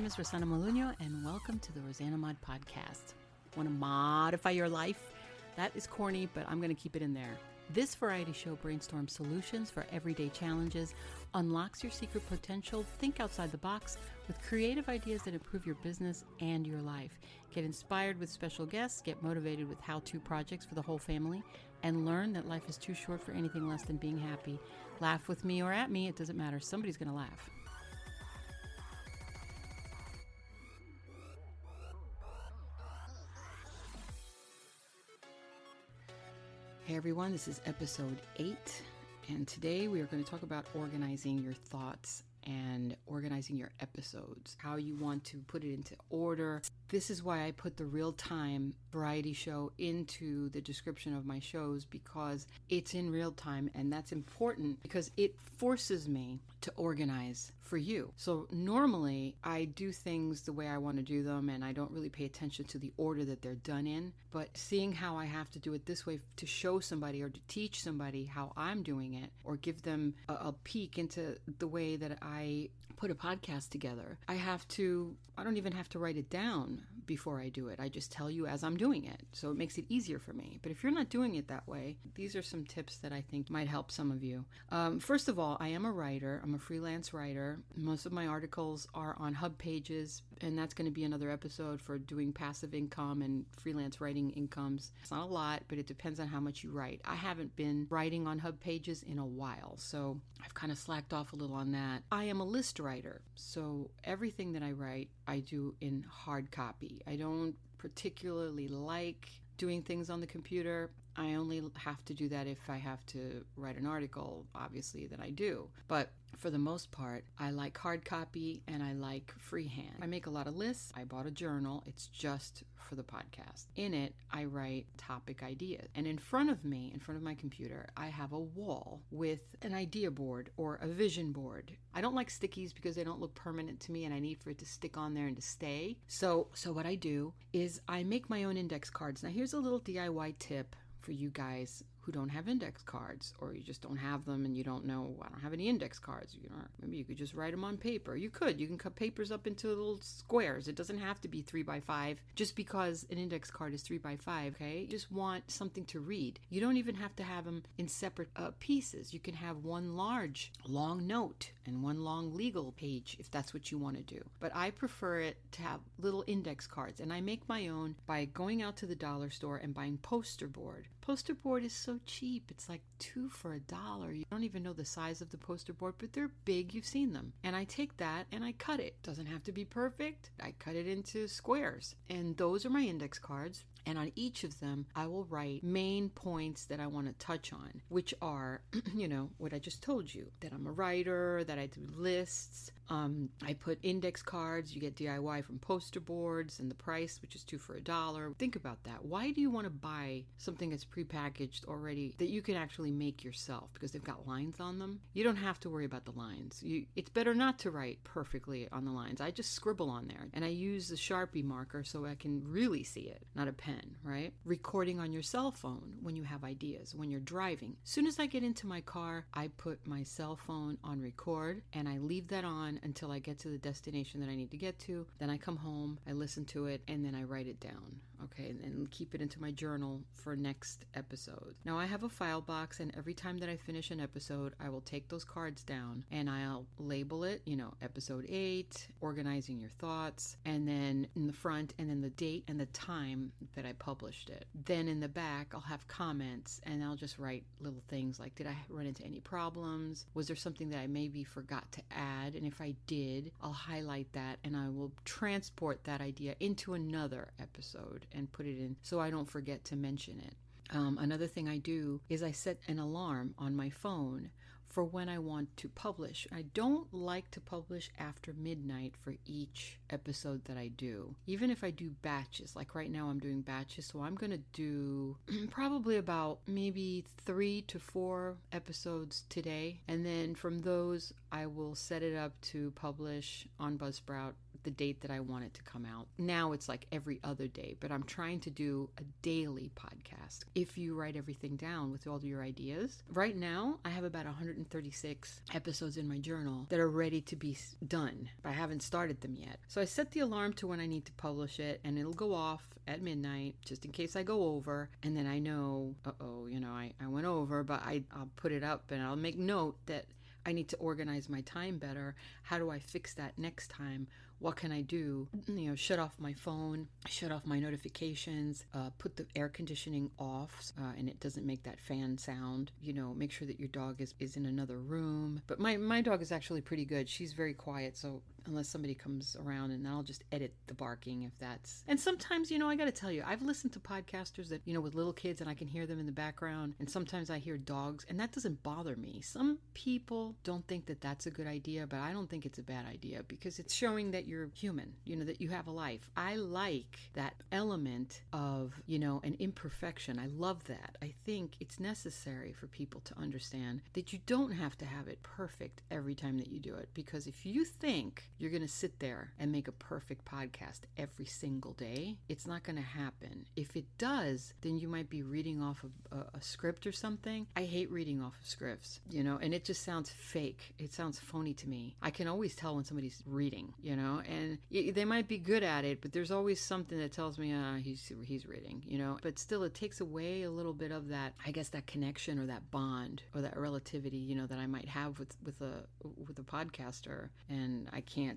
is Rosanamod, and welcome to the rosanamod podcast. Want to modify your life? That is corny, but I'm going to keep it in there. This variety show brainstorms solutions for everyday challenges, unlocks your secret potential, think outside the box with creative ideas that improve your business and your life. Get inspired with special guests, get motivated with how-to projects for the whole family, and learn that life is too short for anything less than being happy. Laugh with me or at me, it doesn't matter. Somebody's going to laugh. Hey everyone, this is episode 8, and today we are going to talk about organizing your thoughts and organizing your episodes, how you want to put it into order. This is why I put the real-time variety show into the description of my shows, because it's in real time, and that's important because it forces me to organize for you. So normally I do things the way I want to do them, and I don't really pay attention to the order that they're done in, but seeing how I have to do it this way to show somebody or to teach somebody how I'm doing it, or give them a peek into the way that I put a podcast together, I don't even have to write it down before I do it. I just tell you as I'm doing it. So it makes it easier for me. But if you're not doing it that way, these are some tips that I think might help some of you. First of all, I am a writer. I'm a freelance writer. Most of my articles are on HubPages, and that's going to be another episode for doing passive income and freelance writing incomes. It's not a lot, but it depends on how much you write. I haven't been writing on HubPages in a while, so I've kind of slacked off a little on that. I am a list writer, so everything that I write, I do in hard copy. I don't particularly like doing things on the computer. I only have to do that if I have to write an article, obviously, that I do. But for the most part, I like hard copy and I like freehand. I make a lot of lists. I bought a journal. It's just for the podcast. In it, I write topic ideas. And in front of me, in front of my computer, I have a wall with an idea board or a vision board. I don't like stickies because they don't look permanent to me, and I need for it to stick on there and to stay. So what I do is I make my own index cards. Now here's a little DIY tip for you guys who don't have index cards, or you just don't have them and you don't know, I don't have any index cards. Maybe you could just write them on paper. You can cut papers up into little squares. It doesn't have to be 3x5 just because an index card is 3x5, okay? You just want something to read. You don't even have to have them in separate pieces. You can have one large long note and one long legal page if that's what you want to do. But I prefer it to have little index cards, and I make my own by going out to the dollar store and buying poster board. Poster board is so cheap. It's like $2 for $1. You don't even know the size of the poster board, but they're big. You've seen them. And I take that and I cut it. Doesn't have to be perfect. I cut it into squares. And those are my index cards. And on each of them, I will write main points that I want to touch on, which are, what I just told you, that I'm a writer, that I do lists. I put index cards. You get DIY from poster boards, and the price, which is $2 for $1. Think about that. Why do you want to buy something that's prepackaged already that you can actually make yourself? Because they've got lines on them. You don't have to worry about the lines. It's better not to write perfectly on the lines. I just scribble on there, and I use the Sharpie marker so I can really see it, not a pen. Right? Recording on your cell phone when you have ideas, when you're driving. As soon as I get into my car, I put my cell phone on record and I leave that on until I get to the destination that I need to get to. Then I come home, I listen to it, and then I write it down. Okay, and keep it into my journal for next episode. Now I have a file box, and every time that I finish an episode, I will take those cards down and I'll label it, episode 8, organizing your thoughts, and then in the front, and then the date and the time that I published it. Then in the back, I'll have comments, and I'll just write little things like, did I run into any problems? Was there something that I maybe forgot to add? And if I did, I'll highlight that and I will transport that idea into another episode and put it in so I don't forget to mention it. Another thing I do is I set an alarm on my phone for when I want to publish. I don't like to publish after midnight for each episode that I do. Even if I do batches, like right now I'm doing batches, so I'm going to do probably about maybe 3 to 4 episodes today. And then from those, I will set it up to publish on Buzzsprout the date that I want it to come out. Now it's like every other day, but I'm trying to do a daily podcast. If you write everything down with all your ideas, right now I have about 136 episodes in my journal that are ready to be done, but I haven't started them yet. So I set the alarm to when I need to publish it, and it'll go off at midnight just in case I go over, and then I know, I went over, but I'll put it up and I'll make note that I need to organize my time better. How do I fix that next time? What can I do? Shut off my phone, shut off my notifications, put the air conditioning off and it doesn't make that fan sound. Make sure that your dog is in another room. But my dog is actually pretty good. She's very quiet, so unless somebody comes around, and I'll just edit the barking if that's... And sometimes, I got to tell you, I've listened to podcasters that, with little kids, and I can hear them in the background, and sometimes I hear dogs, and that doesn't bother me. Some people don't think that that's a good idea, but I don't think it's a bad idea, because it's showing that you're human, that you have a life. I like that element of, an imperfection. I love that. I think it's necessary for people to understand that you don't have to have it perfect every time that you do it, because if you think you're going to sit there and make a perfect podcast every single day, it's not going to happen. If it does, then you might be reading off of a script or something. I hate reading off of scripts, and it just sounds fake. It sounds phony to me. I can always tell when somebody's reading, and they might be good at it, but there's always something that tells me, he's reading, but still it takes away a little bit of that, I guess, that connection or that bond or that relativity, that I might have with a podcaster, and I can't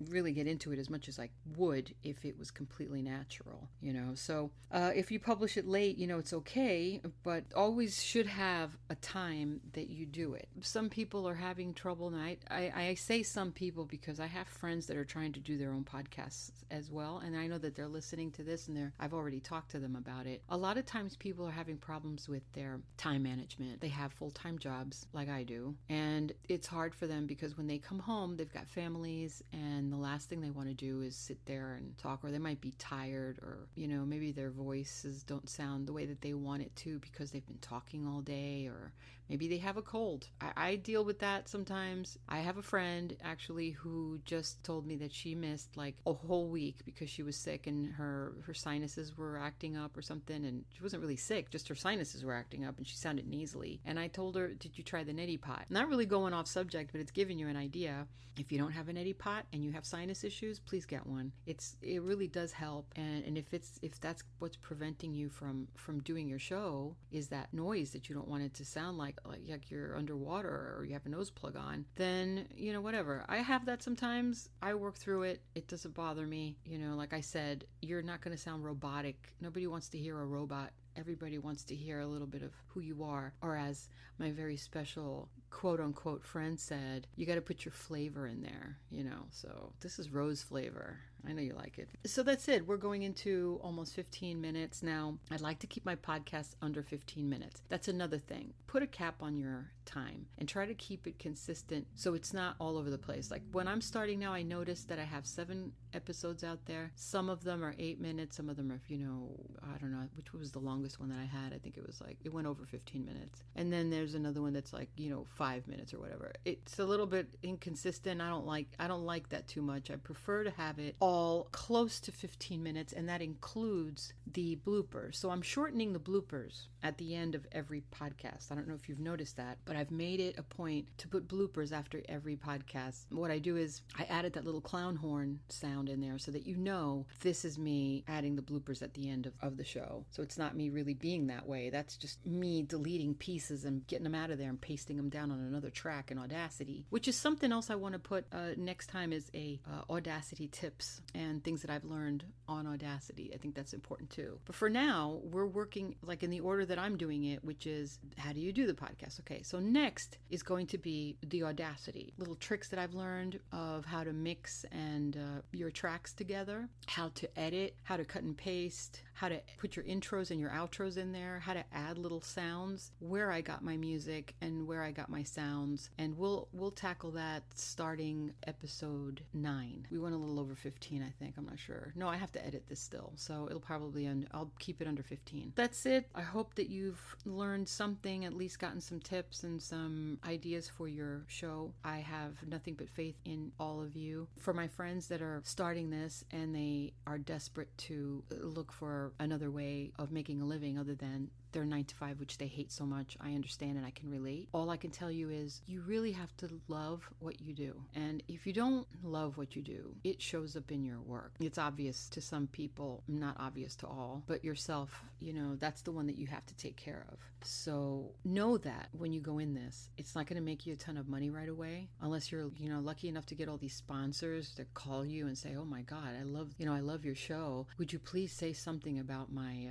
really get into it as much as I would if it was completely natural, So if you publish it late, it's okay, but always should have a time that you do it. Some people are having trouble, and I say some people because I have friends that are trying to do their own podcasts as well, and I know that they're listening to this, and I've already talked to them about it. A lot of times people are having problems with their time management. They have full-time jobs like I do, and it's hard for them because when they come home, they've got families, and the last thing they want to do is sit there and talk, or they might be tired, or maybe their voices don't sound the way that they want it to because they've been talking all day, or maybe they have a cold. I deal with that sometimes. I have a friend actually who just told me that she missed like a whole week because she was sick and her sinuses were acting up or something, and she wasn't really sick, just her sinuses were acting up and she sounded nasally. And I told her, did you try the neti pot? Not really going off subject, but it's giving you an idea. If you don't have a neti pot and you have sinus issues, please get one. It really does help. And if that's what's preventing you from doing your show, is that noise that you don't want it to sound like you're underwater or you have a nose plug on, then whatever. I have that sometimes. I work through it. It doesn't bother me. Like I said, you're not going to sound robotic. Nobody wants to hear a robot. Everybody wants to hear a little bit of who you are. Or as my very special quote-unquote friend said, you got to put your flavor in there, So this is rose flavor. I know you like it. So that's it. We're going into almost 15 minutes now. I'd like to keep my podcast under 15 minutes. That's another thing. Put a cap on your time and try to keep it consistent so it's not all over the place. Like when I'm starting now, I noticed that I have 7 episodes out there. Some of them are 8 minutes. Some of them are, I don't know, which was the longest one that I had. I think it was it went over 15 minutes. And then there's another one that's 5 minutes or whatever. It's a little bit inconsistent. I don't like that too much. I prefer to have it all close to 15 minutes, and that includes the bloopers. So I'm shortening the bloopers at the end of every podcast. I don't know if you've noticed that, but I've made it a point to put bloopers after every podcast. What I do is I added that little clown horn sound in there so that this is me adding the bloopers at the end of the show. So it's not me really being that way. That's just me deleting pieces and getting them out of there and pasting them down on another track in Audacity, which is something else I want to put next time is a Audacity tips and things that I've learned on Audacity. I think that's important too. But for now, we're working in the order that I'm doing it, which is how do you do the podcast? Okay, so next is going to be the Audacity. Little tricks that I've learned of how to mix and your tracks together, how to edit, how to cut and paste, how to put your intros and your outros in there, how to add little sounds, where I got my music and where I got my sounds. And we'll tackle that starting episode 9. We went a little over 15, I think. I'm not sure. No, I have to edit this still. So it'll probably I'll keep it under 15. That's it. I hope that you've learned something, at least gotten some tips and some ideas for your show. I have nothing but faith in all of you. For my friends that are starting this and they are desperate to look for another way of making a living other than their 9-to-5, which they hate so much, I understand and I can relate. All I can tell you is you really have to love what you do. And if you don't love what you do, it shows up in your work. It's obvious to some people, not obvious to all, but yourself, that's the one that you have to take care of. So know that when you go in this, it's not going to make you a ton of money right away, unless you're, lucky enough to get all these sponsors that call you and say, oh my God, I love your show. Would you please say something about my,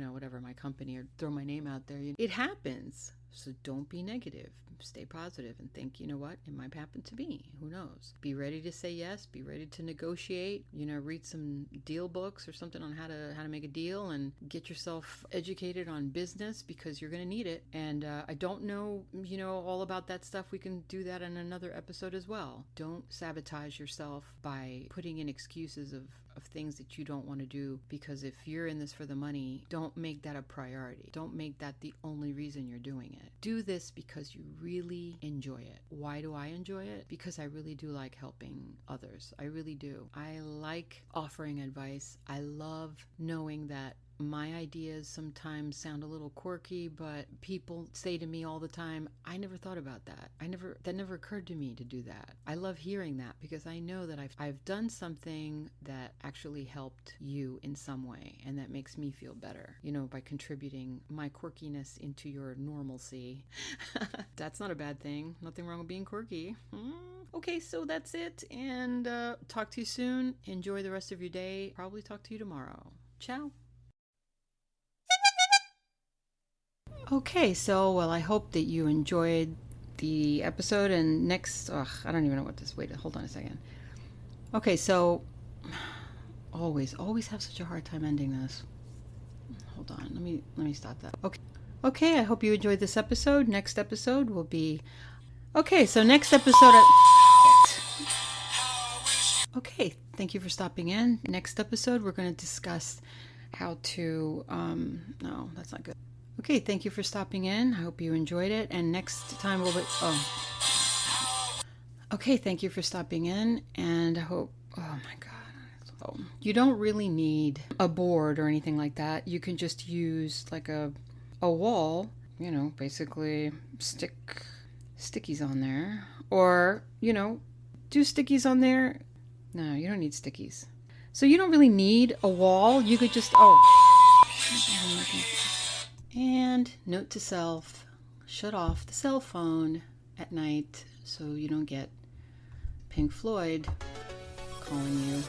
whatever, my company, or throw my name out there. It happens. So don't be negative. Stay positive and think, you know what? It might happen to me. Who knows? Be ready to say yes. Be ready to negotiate. Read some deal books or something on how to make a deal and get yourself educated on business because you're going to need it. And I don't know, all about that stuff. We can do that in another episode as well. Don't sabotage yourself by putting in excuses of things that you don't want to do, because if you're in this for the money, don't make that a priority. Don't make that the only reason you're doing it. Do this because you really enjoy it. Why do I enjoy it? Because I really do like helping others. I really do. I like offering advice. I love knowing that my ideas sometimes sound a little quirky, but people say to me all the time, I never thought about that. That never occurred to me to do that. I love hearing that because I know that I've done something that actually helped you in some way, and that makes me feel better, by contributing my quirkiness into your normalcy. That's not a bad thing. Nothing wrong with being quirky. Okay, so that's it, and talk to you soon. Enjoy the rest of your day. Probably talk to you tomorrow. Ciao. Okay, so, I hope that you enjoyed the episode, and next, I don't even know what this, wait, hold on a second. Okay, so, always have such a hard time ending this. Hold on, let me stop that. Okay, I hope you enjoyed this episode. Next episode will be, next episode, okay, thank you for stopping in. Next episode, we're going to discuss how to, no, that's not good. Okay, thank you for stopping in. I hope you enjoyed it. And next time we'll be... Okay, thank you for stopping in. And I hope... Oh my God. You don't really need a board or anything like that. You can just use like a wall, basically stick stickies on there. Or, do stickies on there. No, you don't need stickies. So you don't really need a wall. You could just... And note to self, shut off the cell phone at night so you don't get Pink Floyd calling you.